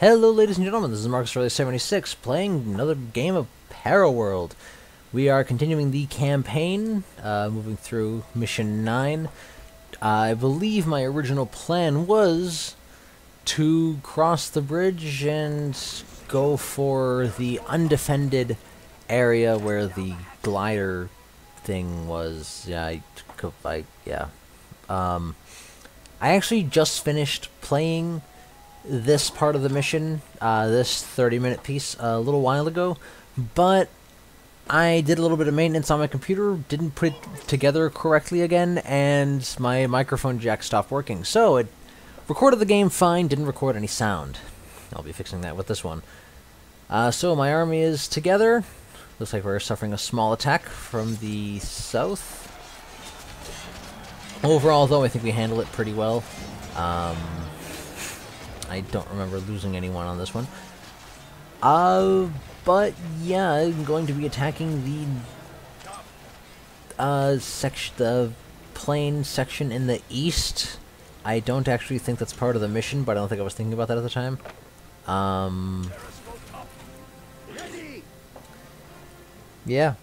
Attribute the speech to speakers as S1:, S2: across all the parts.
S1: Hello ladies and gentlemen, this is Marcus76 playing another game of Paraworld. We are continuing the campaign, moving through Mission 9. I believe my original plan was to cross the bridge and go for the undefended area where the glider thing was. I actually just finished playing this part of the mission, this 30-minute piece, a little while ago, but I did a little bit of maintenance on my computer, didn't put it together correctly again, and my microphone jack stopped working. So it recorded the game fine, didn't record any sound. I'll be fixing that with this one. So my army is together. Looks like we're suffering a small attack from the south. Overall, though, I think we handle it pretty well. I don't remember losing anyone on this one. But yeah, I'm going to be attacking the plain section in the east. I don't actually think that's part of the mission, but I don't think I was thinking about that at the time. Yeah.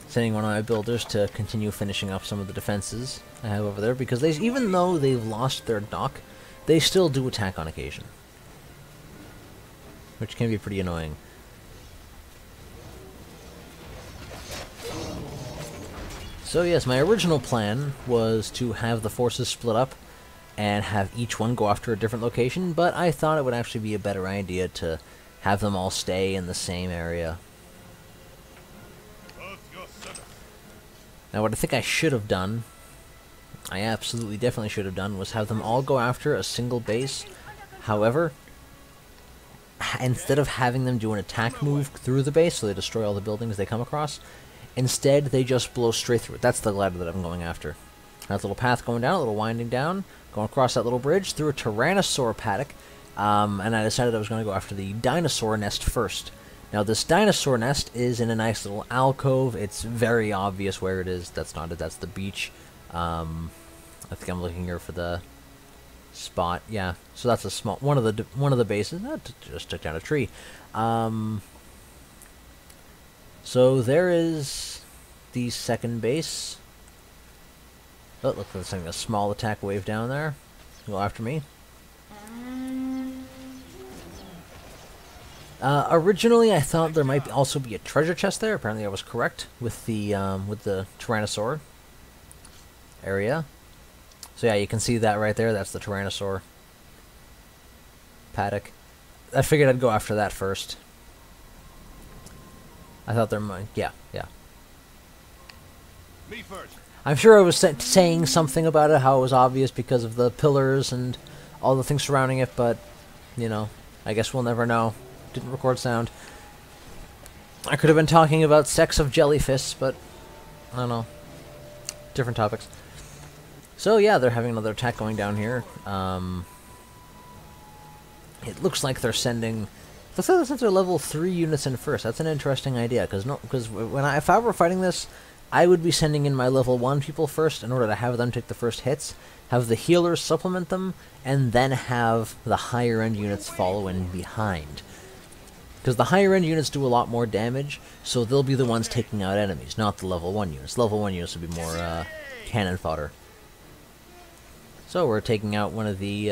S1: Sending one of my builders to continue finishing up some of the defenses I have over there, because even though they've lost their dock, they still do attack on occasion, which can be pretty annoying. So yes, my original plan was to have the forces split up and have each one go after a different location, but I thought it would actually be a better idea to have them all stay in the same area. Now, what I think I should have done, I absolutely definitely should have done, was have them all go after a single base. However, instead of having them do an attack move through the base, so they destroy all the buildings they come across, instead they just blow straight through it. That's the glider that I'm going after. That little path going down, a little winding down, going across that little bridge through a tyrannosaur paddock, and I decided I was going to go after the dinosaur nest first. Now, this dinosaur nest is in a nice little alcove. It's very obvious where it is. That's not it. That's the beach. I think I'm looking here for the spot. Yeah. So that's a small one of the bases. Just took down a tree. So there is the second base. Oh, look, there's a small attack wave down there. Go after me. Originally, I thought there might also be a treasure chest there. Apparently, I was correct with the Tyrannosaur area. So yeah, you can see that right there. That's the Tyrannosaur paddock. I figured I'd go after that first. I thought there might... Yeah.
S2: Me first.
S1: I'm sure I was saying something about it, how it was obvious because of the pillars and all the things surrounding it, but, you know, I guess we'll never know. Didn't record sound. I could have been talking about sex of jellyfish, but I don't know. Different topics. So yeah, they're having another attack going down here. It looks like they're sending... Looks like they sent their level 3 units in first. That's an interesting idea, because if I were fighting this, I would be sending in my level 1 people first in order to have them take the first hits, have the healers supplement them, and then have the higher end units follow in behind. Because the higher end units do a lot more damage, so they'll be the ones taking out enemies, not the level 1 units. Level 1 units would be more cannon fodder. So we're taking out one of the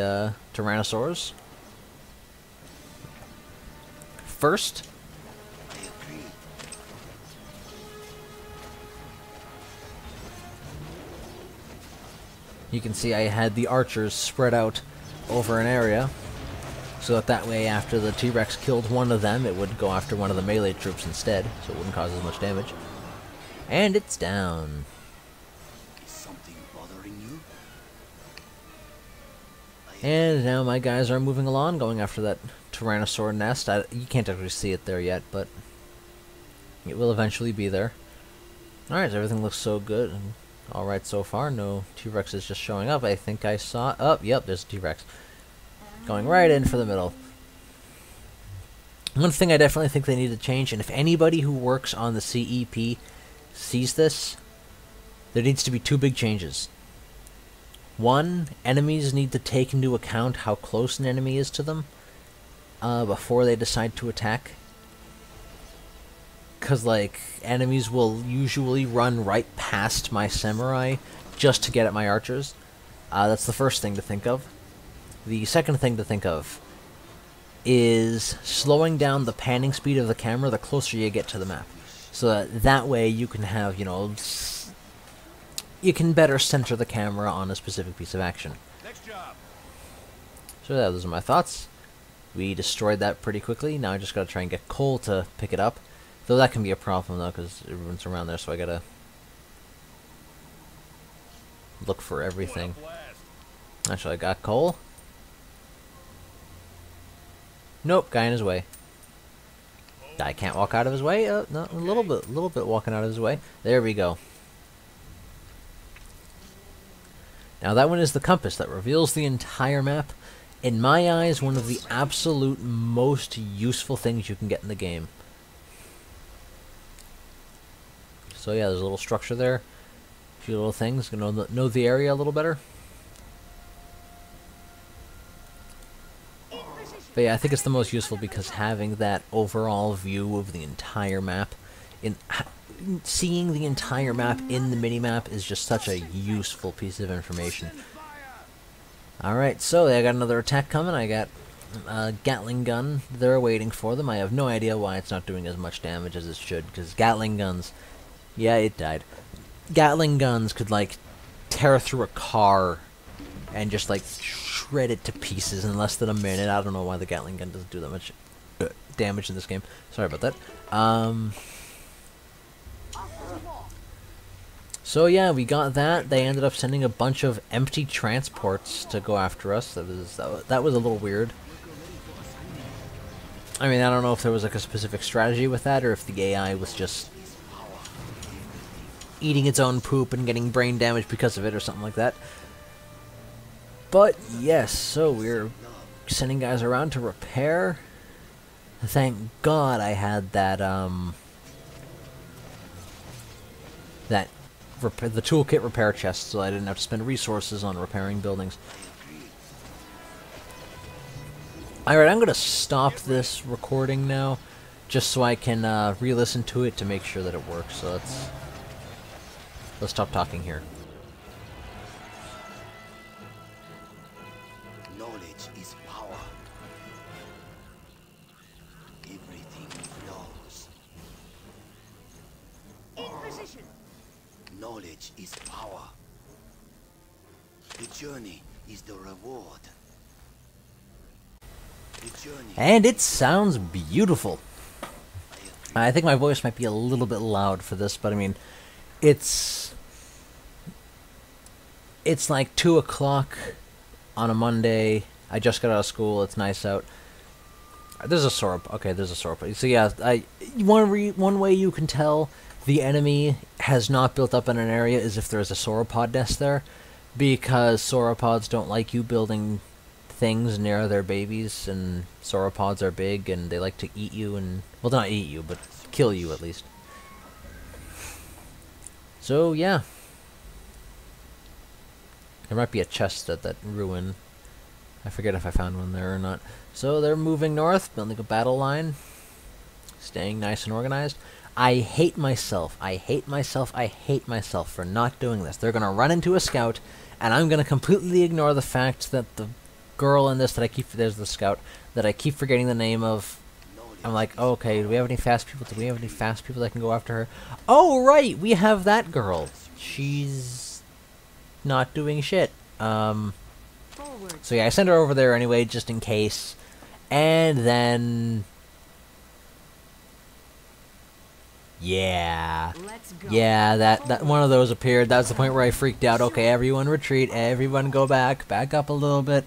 S1: Tyrannosaurs first. You can see I had the archers spread out over an area, so that way after the T-Rex killed one of them, it would go after one of the melee troops instead, so it wouldn't cause as much damage. And it's down.
S2: Is something bothering you?
S1: And now my guys are moving along, going after that Tyrannosaur nest. You can't actually see it there yet, but it will eventually be there. Alright, so everything looks so good and alright so far. No T-Rexes just showing up. I think I saw... Oh, yep, there's a T-Rex. Going right in for the middle. One thing I definitely think they need to change, and if anybody who works on the CEP sees this, there needs to be 2 big changes. One, enemies need to take into account how close an enemy is to them before they decide to attack. Because, like, enemies will usually run right past my samurai just to get at my archers. That's the first thing to think of. The second thing to think of is slowing down the panning speed of the camera the closer you get to the map. So that way you can have, you know, you can better center the camera on a specific piece of action.
S2: Next job.
S1: So yeah, those are my thoughts. We destroyed that pretty quickly. Now I just gotta try and get Cole to pick it up. Though that can be a problem though, because everyone's around there, so I gotta look for everything. Actually, I got Cole. Nope, guy in his way. I can't walk out of his way. No, a little bit walking out of his way. There we go. Now that one is the compass that reveals the entire map. In my eyes, one of the absolute most useful things you can get in the game. So yeah, there's a little structure there. A few little things. Gonna know the area a little better. But yeah, I think it's the most useful because having that overall view of the entire map, seeing the entire map in the minimap is just such a useful piece of information. Alright, so I got another attack coming. I got a Gatling gun. They're waiting for them. I have no idea why it's not doing as much damage as it should, because Gatling guns... Yeah, it died. Gatling guns could, like, tear through a car and just, like, shred it to pieces in less than a minute. I don't know why the Gatling gun doesn't do that much damage in this game. Sorry about that. So yeah, we got that. They ended up sending a bunch of empty transports to go after us. That was a little weird. I mean, I don't know if there was like a specific strategy with that, or if the AI was just eating its own poop and getting brain damage because of it, or something like that. But yes, so we're sending guys around to repair. Thank God I had that the toolkit repair chest, so I didn't have to spend resources on repairing buildings. Alright, I'm gonna stop this recording now, just so I can re-listen to it to make sure that it works. So let's stop talking here.
S2: Knowledge is power. Everything flows.
S3: In position.
S2: Knowledge is power. The journey is the reward. The journey.
S1: And it sounds beautiful. I think my voice might be a little bit loud for this, but I mean, it's like 2 o'clock on a Monday. I just got out of school. It's nice out. There's a sauropod. Okay, there's a sauropod. So yeah, one way you can tell the enemy has not built up in an area is if there's a sauropod nest there, because sauropods don't like you building things near their babies, and sauropods are big and they like to eat you, and well, not eat you, but kill you at least. So yeah, there might be a chest at that ruin. I forget if I found one there or not. So they're moving north, building a battle line, staying nice and organized. I hate myself. I hate myself. I hate myself for not doing this. They're gonna run into a scout, and I'm gonna completely ignore the fact that the girl in this there's the scout that I keep forgetting the name of. I'm like, oh, okay, do we have any fast people? Do we have any fast people that can go after her? Oh, right, we have that girl. She's not doing shit. So yeah, I send her over there anyway, just in case. And then... yeah. Yeah, that one of those appeared. That's the point where I freaked out. Okay, everyone retreat. Everyone go back. Back up a little bit.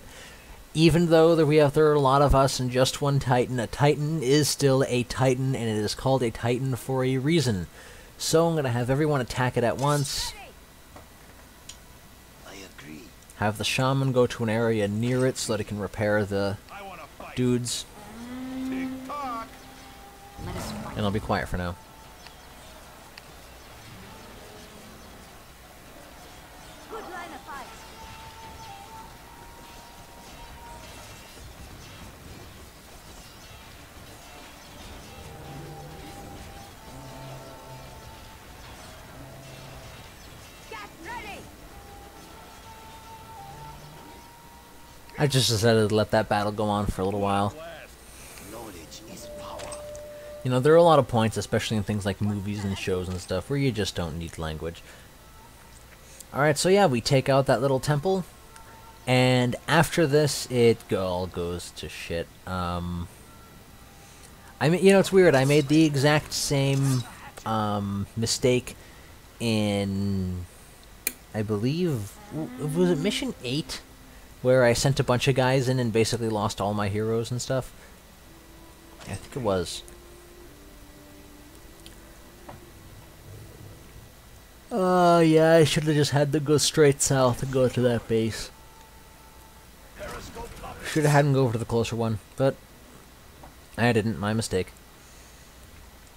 S1: Even though there are a lot of us and just one Titan, a Titan is still a Titan, and it is called a Titan for a reason. So I'm going to have everyone attack it at once.
S2: I agree.
S1: Have the shaman go to an area near it so that it can repair the dudes.
S2: Tick-tock.
S1: And I'll be quiet for now.
S3: Good line of fight.
S1: I just decided to let that battle go on for a little while.
S2: Knowledge is power.
S1: You know, there are a lot of points, especially in things like movies and shows and stuff, where you just don't need language. Alright, so yeah, we take out that little temple, and after this, it all goes to shit. I mean, you know, it's weird, I made the exact same, mistake in, I believe, was it Mission 8? Where I sent a bunch of guys in and basically lost all my heroes and stuff? I think it was. Yeah, I should have just had to go straight south and go to that base. Should have had him go over to the closer one, but I didn't, my mistake.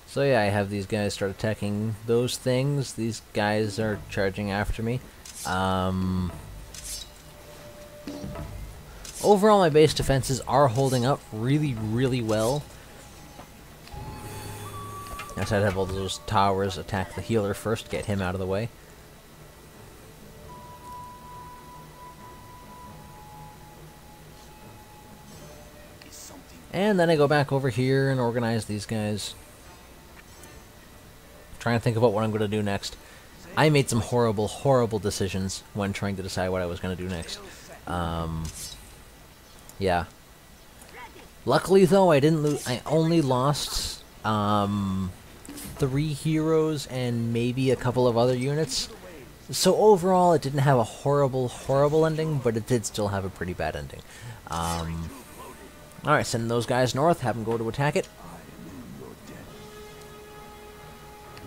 S1: So yeah, I have these guys start attacking those things. These guys are charging after me. Overall, my base defenses are holding up really, really well. I said I'd have all those towers attack the healer first, get him out of the way. And then I go back over here and organize these guys. Trying to think about what I'm going to do next. I made some horrible, horrible decisions when trying to decide what I was going to do next. Yeah. Luckily, though, I didn't lose. I only lost 3 heroes and maybe a couple of other units. So overall, it didn't have a horrible, horrible ending, but it did still have a pretty bad ending. Alright, send those guys north, have them go to attack it.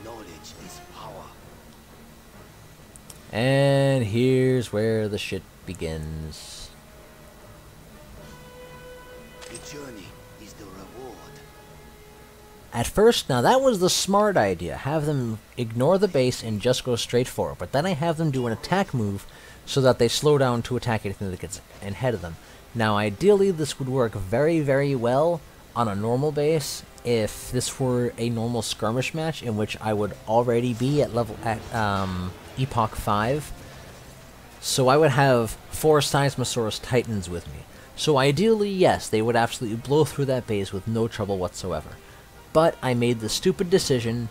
S2: Knowledge is power.
S1: And here's where the shit begins.
S2: The journey is the reward.
S1: At first, now that was the smart idea. Have them ignore the base and just go straight forward. But then I have them do an attack move so that they slow down to attack anything that gets ahead of them. Now, ideally, this would work very, very well on a normal base if this were a normal skirmish match in which I would already be at Epoch 5. So I would have 4 Seismosaurus Titans with me. So ideally, yes, they would absolutely blow through that base with no trouble whatsoever. But I made the stupid decision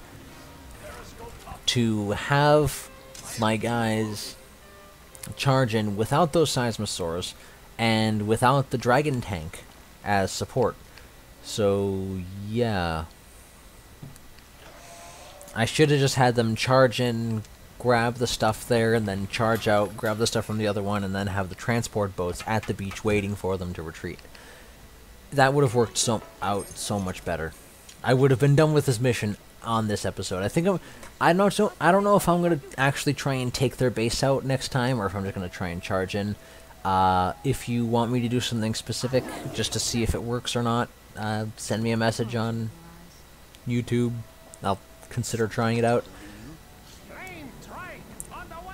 S1: to have my guys charge in without those Seismosaurs and without the Dragon Tank as support. So, yeah. I should have just had them charge in, grab the stuff there, and then charge out, grab the stuff from the other one, and then have the transport boats at the beach waiting for them to retreat. That would have worked out so much better. I would have been done with this mission on this episode. I don't know if I'm gonna actually try and take their base out next time, or if I'm just gonna try and charge in. If you want me to do something specific, just to see if it works or not, send me a message on YouTube. I'll consider trying it out.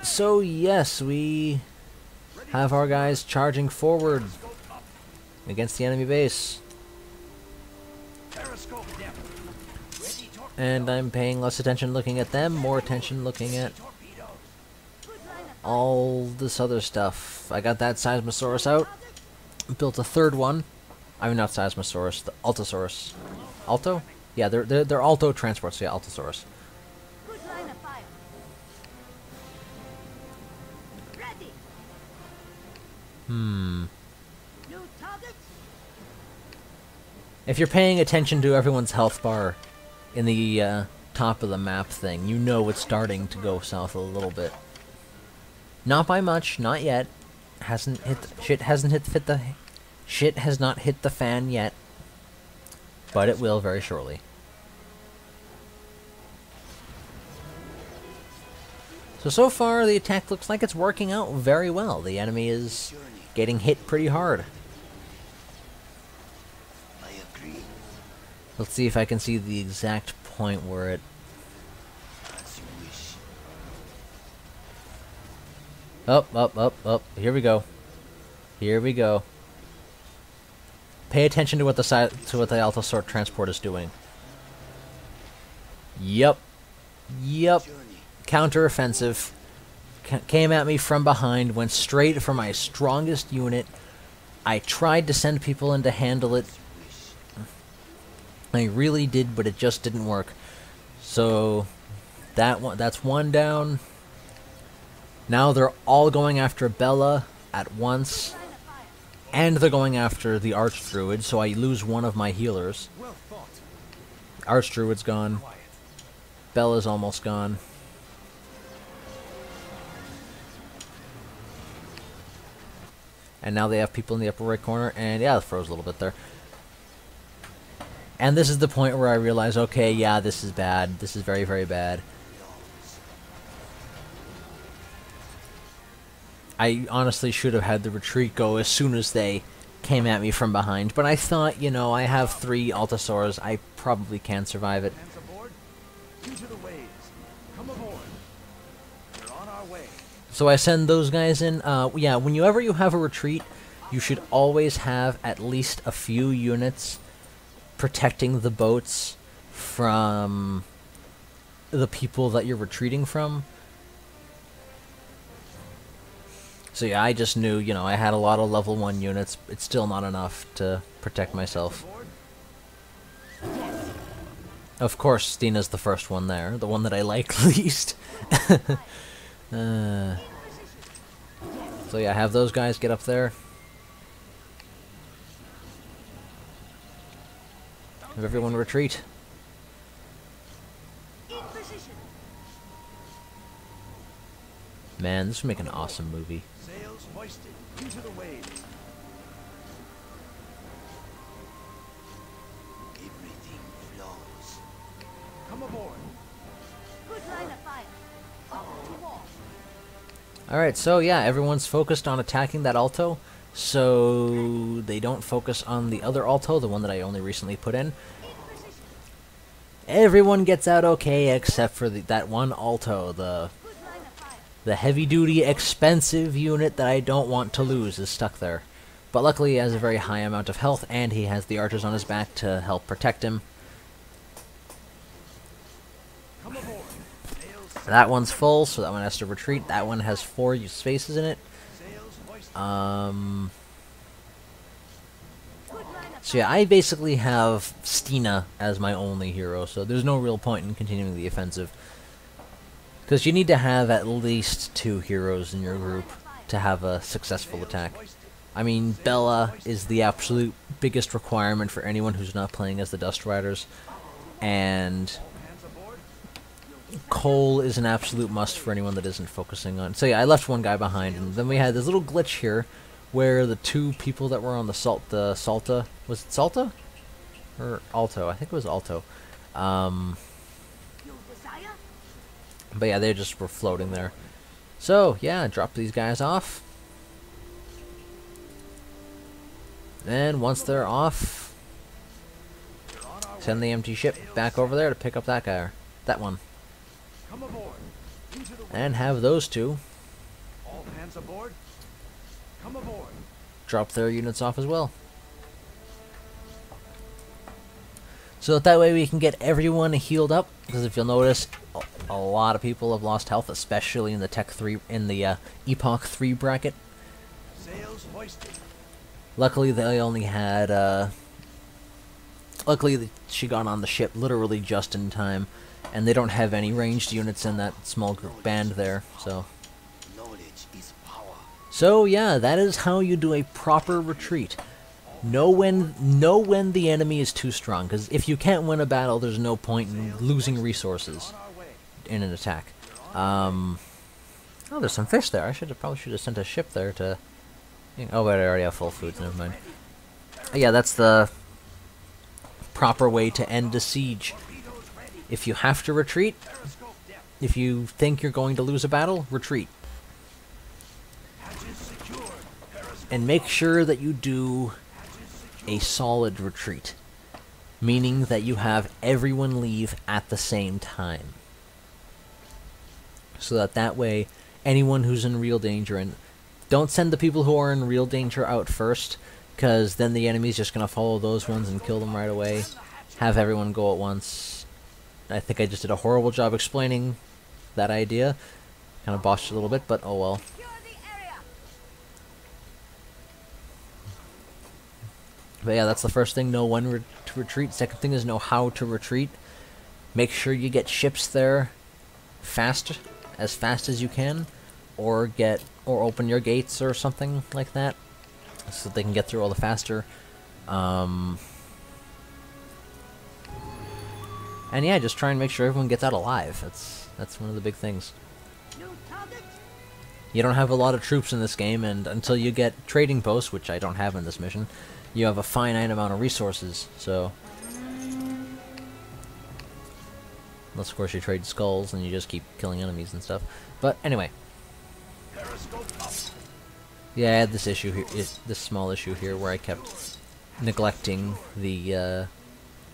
S1: So yes, we have our guys charging forward against the enemy base. And I'm paying less attention looking at them, more attention looking at all this other stuff. I got that Seismosaurus out, built a 3rd one. I mean, not Seismosaurus, the Altosaurus. Alto? Yeah, they're Alto transports, so yeah, Altosaurus. If you're paying attention to everyone's health bar in the top of the map thing, you know it's starting to go south a little bit. Not by much, not yet. Shit has not hit the fan yet, but it will very shortly. So far the attack looks like it's working out very well. The enemy is getting hit pretty hard.
S2: I agree.
S1: Let's see if I can see the exact point where it...
S2: As you wish.
S1: Up. Here we go. Here we go. Pay attention to what the Altosaur transport is doing. Yep. Counter-offensive. Came at me from behind, went straight for my strongest unit. I tried to send people in to handle it. I really did, but it just didn't work. So that's one down. Now they're all going after Bella at once, and they're going after the Archdruid, so I lose one of my healers. Archdruid's gone. Bella's almost gone. And now they have people in the upper right corner, and yeah, it froze a little bit there. And this is the point where I realize, okay, yeah, this is bad. This is very, very bad. I honestly should have had the retreat go as soon as they came at me from behind, but I thought, you know, I have 3 Altasaurs, I probably can survive it. So I send those guys in. Yeah, whenever you have a retreat, you should always have at least a few units protecting the boats from the people that you're retreating from. So yeah, I just knew, you know, I had a lot of level 1 units. It's still not enough to protect myself. Of course, Stina's the first one there, the one that I like least. So yeah, have those guys get up there. Have everyone retreat. Man, this would make an awesome movie.
S2: Sails hoisted into the waves. Everything flows. Come aboard.
S3: Good line of fire. Up to wall.
S1: Alright, so yeah, everyone's focused on attacking that Alto, so they don't focus on the other Alto, the one that I only recently put in. Everyone gets out okay, except for that one Alto, the heavy-duty, expensive unit that I don't want to lose is stuck there. But luckily he has a very high amount of health, and he has the archers on his back to help protect him. That one's full, so that one has to retreat. That one has 4 spaces in it. So yeah, I basically have Stina as my only hero, so there's no real point in continuing the offensive. Because you need to have at least 2 heroes in your group to have a successful attack. I mean, Bella is the absolute biggest requirement for anyone who's not playing as the Dust Riders, and Cole is an absolute must for anyone that isn't focusing on. So yeah, I left one guy behind, and then we had this little glitch here where the 2 people that were on the Salta, was it Salta? Or Alto? I think it was Alto. But yeah, they just were floating there. So yeah, drop these guys off. Then once they're off, send the empty ship back over there to pick up that guy, or that one. And have those 2
S2: All hands aboard. Come aboard.
S1: drop their units off as well. So that way we can get everyone healed up, because if you'll notice, a lot of people have lost health, especially in the Tech 3, in the Epoch 3 bracket.
S2: Sails hoisted.
S1: Luckily they only had, luckily she got on the ship literally just in time, and they don't have any ranged units in that small group band there, so.
S2: Knowledge is power.
S1: So yeah, that is how you do a proper retreat. Know when the enemy is too strong, because if you can't win a battle, there's no point in losing resources in an attack. Oh, there's some fish there. I probably should have sent a ship there to. Oh, but I already have full foods. Never mind. Yeah, that's the proper way to end a siege. If you have to retreat, if you think you're going to lose a battle, retreat. And make sure that you do a solid retreat, meaning that you have everyone leave at the same time, so that way anyone who's in real danger, and don't send the people who are in real danger out first, because then the enemy's just going to follow those ones and kill them right away. Have everyone go at once. I think I just did a horrible job explaining that idea, kind of botched it a little bit, but oh well. But yeah, that's the first thing, know when to retreat. Second thing is know how to retreat. Make sure you get ships there as fast as you can, or open your gates or something like that, so they can get through all the faster. And yeah, just try and make sure everyone gets out alive. That's one of the big things. You don't have a lot of troops in this game, and until you get trading posts, which I don't have in this mission, you have a finite amount of resources, so... Unless, of course, you trade skulls and you just keep killing enemies and stuff. But, anyway. Yeah, I had this issue here, this small issue here, where I kept neglecting the,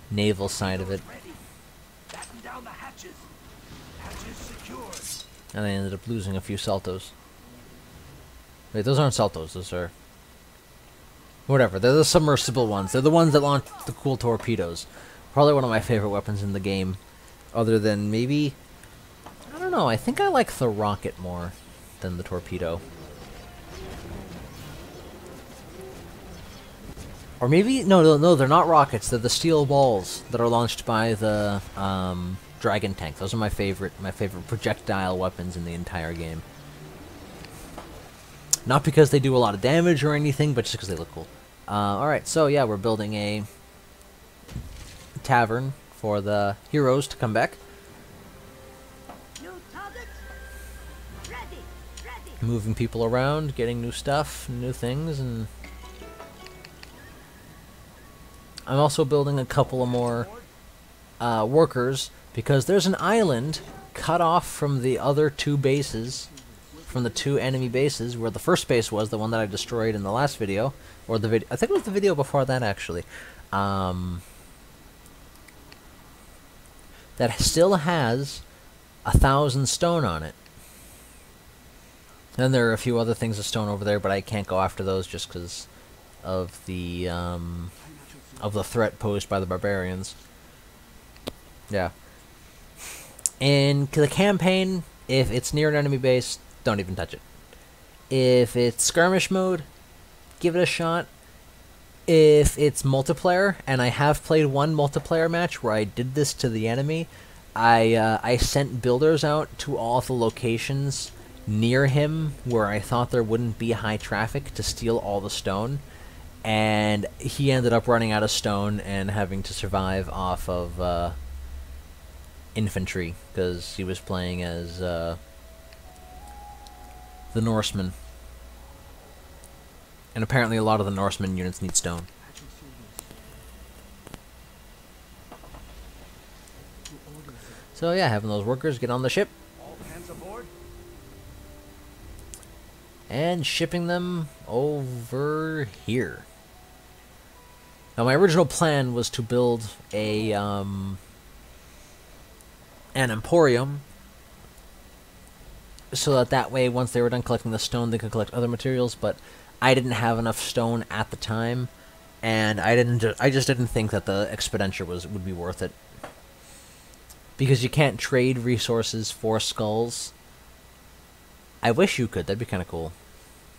S1: naval side of it. And I ended up losing a few saltos. Wait, those aren't saltos, those are... Whatever, they're the submersible ones. They're the ones that launch the cool torpedoes. Probably one of my favorite weapons in the game. Other than maybe... I don't know, I think I like the rocket more than the torpedo. Or maybe... No, they're not rockets. They're the steel balls that are launched by the dragon tank. Those are my favorite projectile weapons in the entire game. Not because they do a lot of damage or anything, but just because they look cool. Alright, so yeah, we're building a tavern for the heroes to come back. Moving people around, getting new stuff, new things, and... I'm also building a couple of more workers, because there's an island cut off from the other two bases, from the two enemy bases, where the first base was, the one that I destroyed in the last video, or the video, I think it was the video before that, actually, that still has 1,000 stone on it. Then there are a few other things of stone over there, but I can't go after those just because of the threat posed by the barbarians. Yeah. In the campaign, if it's near an enemy base, don't even touch it. If it's skirmish mode, give it a shot. If it's multiplayer, and I have played one multiplayer match where I did this to the enemy, I sent builders out to all the locations near him where I thought there wouldn't be high traffic to steal all the stone, and he ended up running out of stone and having to survive off of infantry, because he was playing as the Norseman. And apparently a lot of the Norseman units need stone. So yeah, having those workers get on the ship.
S2: All hands aboard.
S1: And shipping them over here. Now my original plan was to build a an emporium, so that way once they were done collecting the stone they could collect other materials, but I didn't have enough stone at the time, and I just didn't think that the expenditure would be worth it, because you can't trade resources for skulls. I wish you could, that'd be kind of cool,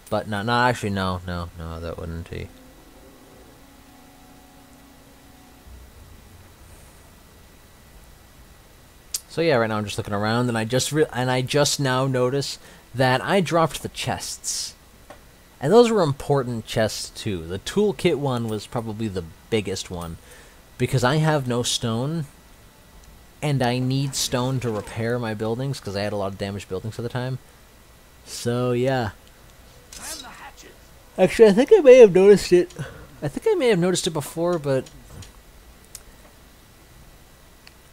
S1: but no, actually no, that wouldn't be. So yeah, right now I'm just looking around, and I just now notice that I dropped the chests. And those were important chests too. The toolkit one was probably the biggest one, because I have no stone, and I need stone to repair my buildings, because I had a lot of damaged buildings at the time. So yeah. Actually, I think I may have noticed it. I think I may have noticed it before, but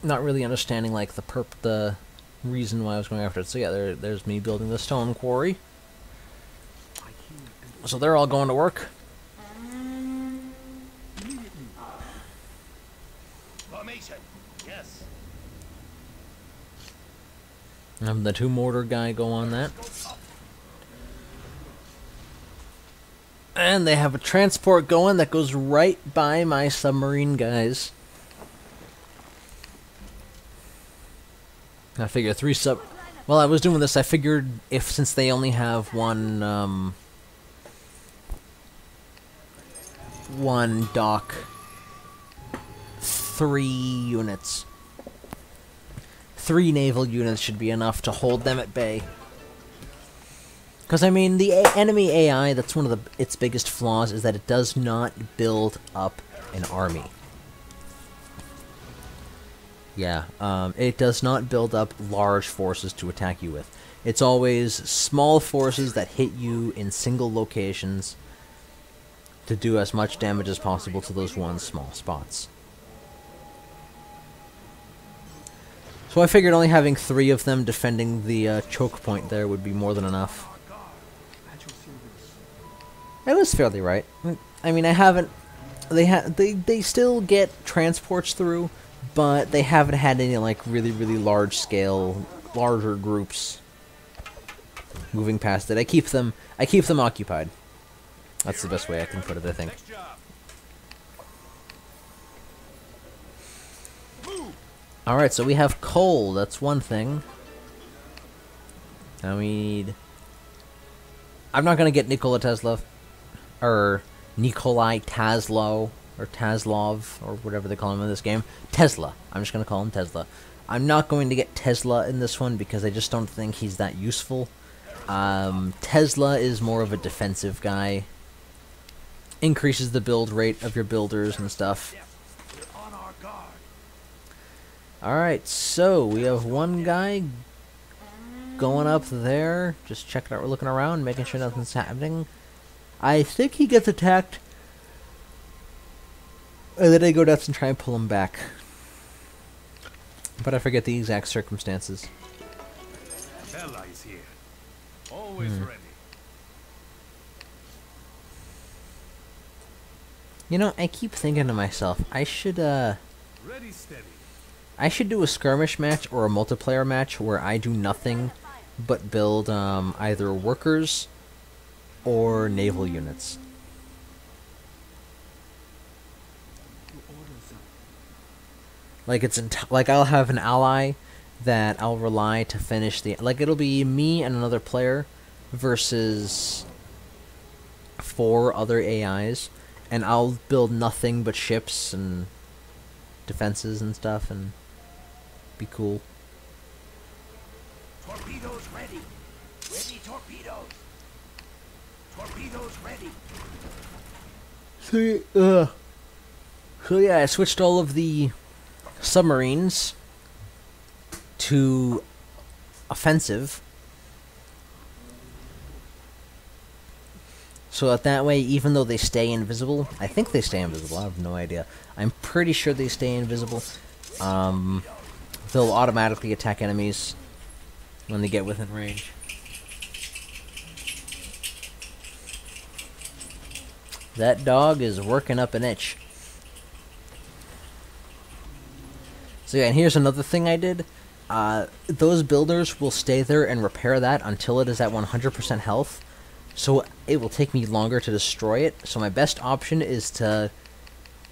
S1: not really understanding like the reason why I was going after it. So yeah, there's me building the stone quarry. So they're all going to work.
S2: Formation. Yes.
S1: I'm the 2 mortar guy go on that. And they have a transport going that goes right by my submarine guys. I figure while I was doing this, I figured since they only have one one dock 3 units. 3 naval units should be enough to hold them at bay. Because, I mean, the enemy AI, that's one of its biggest flaws, is that it does not build up an army. Yeah, it does not build up large forces to attack you with. It's always small forces that hit you in single locations to do as much damage as possible to those one small spots. So I figured only having 3 of them defending the choke point there would be more than enough. It was fairly right. I mean, I haven't... They still get transports through, but they haven't had any, like, really, really large-scale, larger groups moving past it. I keep them occupied. That's the best way I can put it, I think. Alright, so we have coal. That's one thing. Now we need... I'm not going to get Nikola Tesla. Or Nikolai Taslow. Or Taslov. Or whatever they call him in this game. Tesla. I'm just going to call him Tesla. I'm not going to get Tesla in this one because I just don't think he's that useful. Tesla is more of a defensive guy. Increases the build rate of your builders and stuff. Alright, so we have one guy going up there, just checking out, we're looking around, making sure nothing's happening. I think he gets attacked, and then I go nuts and try and pull him back. But I forget the exact circumstances.
S2: Bella is here. Always ready.
S1: You know, I keep thinking to myself, I should
S2: Ready, steady.
S1: I should do a skirmish match or a multiplayer match where I do nothing but build either workers or naval units. Like like I'll have an ally that I'll rely to finish the it'll be me and another player versus 4 other AIs, and I'll build nothing but ships and defenses and stuff and be cool.
S2: Torpedoes ready. Ready torpedoes. Torpedoes ready.
S1: So yeah, I switched all of the submarines to offensive. So that way, even though they stay invisible, I think they stay invisible, I have no idea. I'm pretty sure they stay invisible. They'll automatically attack enemies when they get within range. That dog is working up an itch. So yeah, and here's another thing I did. Those builders will stay there and repair that until it is at 100% health. So it will take me longer to destroy it. So my best option is to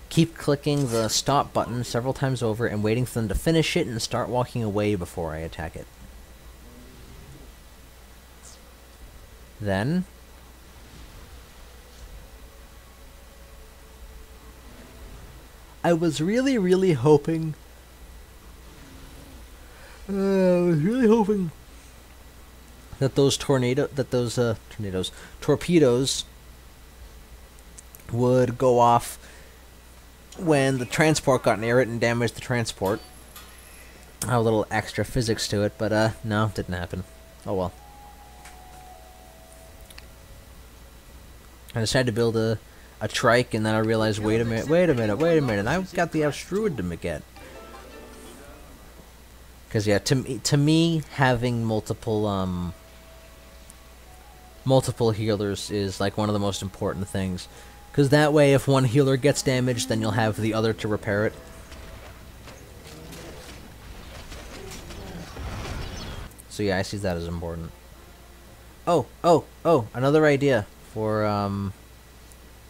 S1: keep clicking the stop button several times over and waiting for them to finish it and start walking away before I attack it. Then I was really hoping that those torpedoes would go off when the transport got near it and damaged the transport. A little extra physics to it, but no, it didn't happen. Oh well. I decided to build a trike, and then I realized, wait a minute, I've got the Astruid to get. Because yeah, to me, having multiple healers is like one of the most important things. Because that way, if one healer gets damaged, then you'll have the other to repair it. So yeah, I see that as important. Oh, another idea for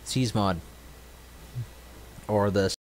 S1: Seas mod. Or the